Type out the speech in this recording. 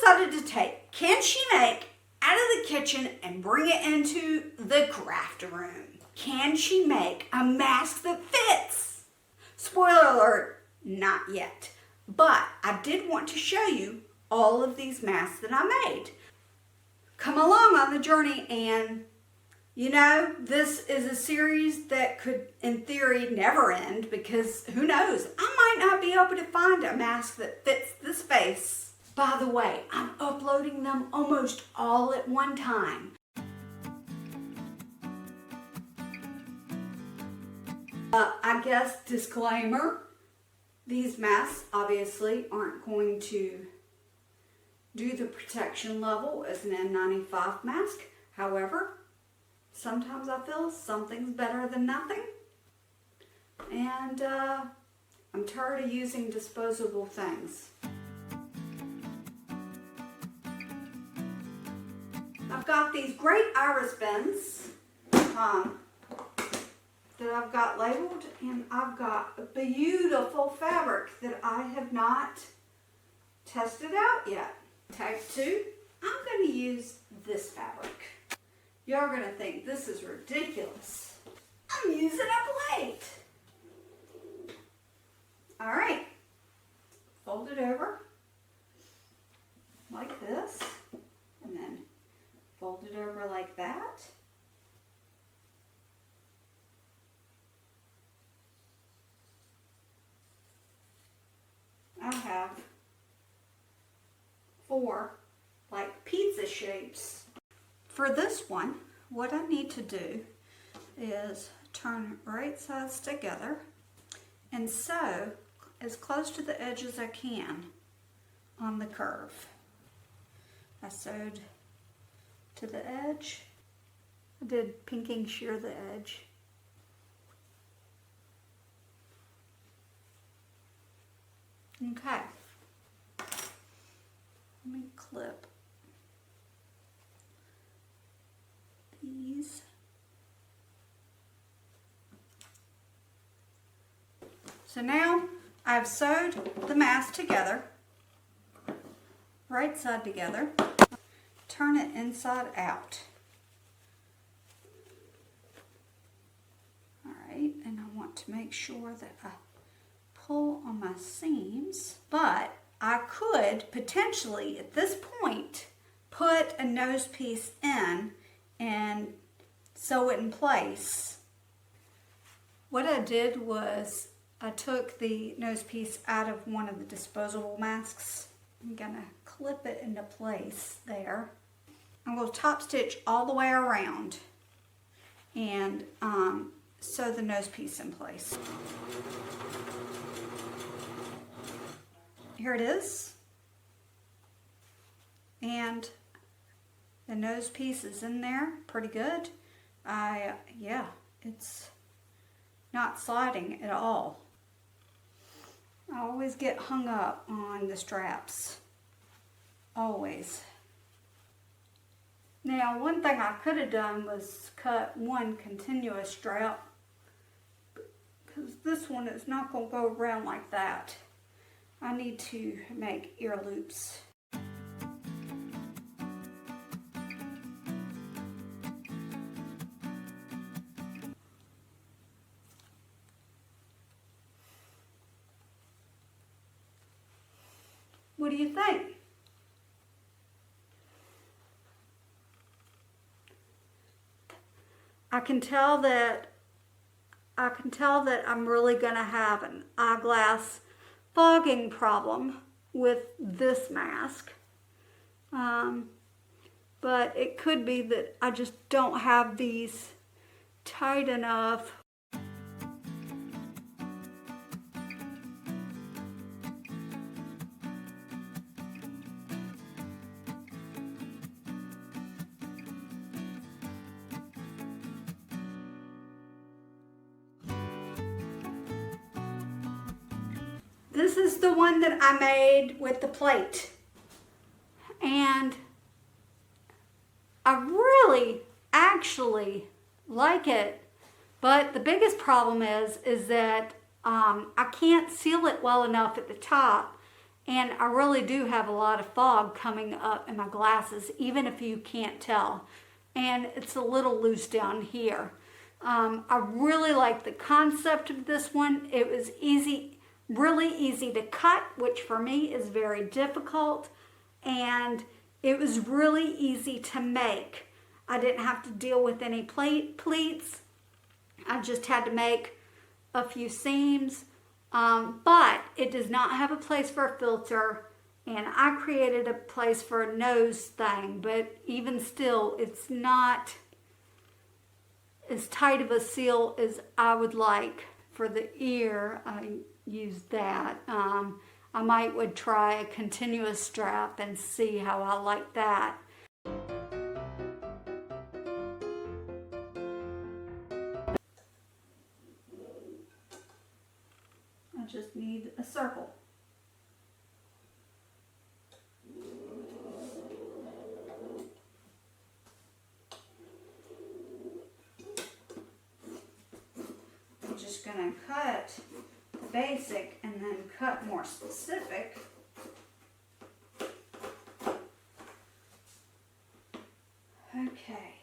decided to take Can She Make out of the kitchen and bring it into the craft room. Can she make a mask that fits? Spoiler alert, not yet. But I did want to show you all of these masks that I made. Come along on the journey, and you know, this is a series that could, in theory, never end, because who knows, I might not be able to find a mask that fits this face. By the way, I'm uploading them almost all at one time. I guess disclaimer, these masks obviously aren't going to do the protection level as an N95 mask. However, sometimes I feel something's better than nothing. And I'm tired of using disposable things. I've got these great iris bins that I've got labeled, and I've got a beautiful fabric that I have not tested out yet. Type 2, I'm going to use this fabric. You're going to think this is ridiculous. I'm using a plate. All right, fold it over like this, and then fold it over like that. I have 4 like pizza shapes. For this one, what I need to do is turn right sides together and sew as close to the edge as I can on the curve. I sewed to the edge. I did pinking shear the edge. Okay, let me clip these. So now I've sewed the mask together, right side together. Turn it inside out. All right, and I want to make sure that I pull on my seams, but I could potentially at this point put a nose piece in and sew it in place. What I did was I took the nose piece out of one of the disposable masks. I'm gonna clip it into place there. I'm going to top stitch all the way around and sew the nose piece in place. Here it is, and the nose piece is in there pretty good. Yeah, it's not sliding at all. I always get hung up on the straps, always. Now, one thing I could have done was cut one continuous strap, because this one is not going to go around like that. I need to make ear loops. What do you think? I can tell that I'm really going to have an eyeglass fogging problem with this mask. But it could be that I just don't have these tight enough. This is the one that I made with the plate, and I really actually like it, but the biggest problem is that I can't seal it well enough at the top, And I really do have a lot of fog coming up in my glasses, even if you can't tell. And it's a little loose down here. I really like the concept of this one. It was easy, really easy to cut, which for me is very difficult. And it was really easy to make. I didn't have to deal with any pleats. I just had to make a few seams. But it does not have a place for a filter, and I created a place for a nose thing, but even still, it's not as tight of a seal as I would like for the ear. I used that. I would try a continuous strap and see how I like that. I just need a circle. I'm just going to cut basic and then cut more specific. Okay.